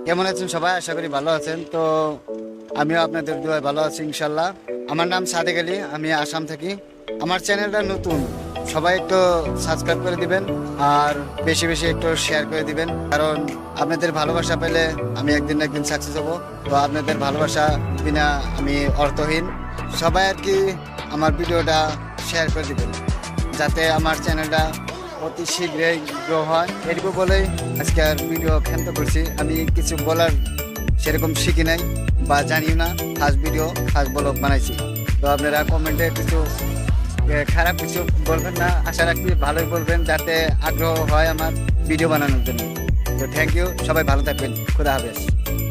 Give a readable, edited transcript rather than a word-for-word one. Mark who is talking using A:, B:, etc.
A: কেমন আছেন সবাই? আশা করি ভালো আছেন। তো আমিও আপনাদের দোয়ায় ভালো আছি ইনশাল্লাহ। আমার নাম সাদেক আলী, আমি আসাম থাকি। আমার চ্যানেলটা নতুন, সবাই একটু সাবস্ক্রাইব করে দিবেন আর বেশি বেশি একটু শেয়ার করে দিবেন, কারণ আপনাদের ভালোবাসা পেলে আমি একদিন না একদিন সাকসেস হব। তো আপনাদের ভালোবাসা বিনা আমি অর্থহীন। সবাই আর কি আমার ভিডিওটা শেয়ার করে দিবেন, যাতে আমার চ্যানেলটা অতি শীঘ্রই গ্রো হয়। এটুকু বলেই আজকে আর ভিডিও ক্ষান্ত করছি। আমি কিছু বলার সেরকম শিখি নাই বা জানিও না, ফার্স্ট ভিডিও ফার্স্ট ব্লগ বানাইছি। তো আপনারা কমেন্টে কিছু খারাপ কিছু বলবেন না, আশা রাখছি ভালোই বলবেন, যাতে আগ্রহ হয় আমার ভিডিও বানানোর জন্য। তো থ্যাংক ইউ, সবাই ভালো থাকবেন, খুদা হাফেজ।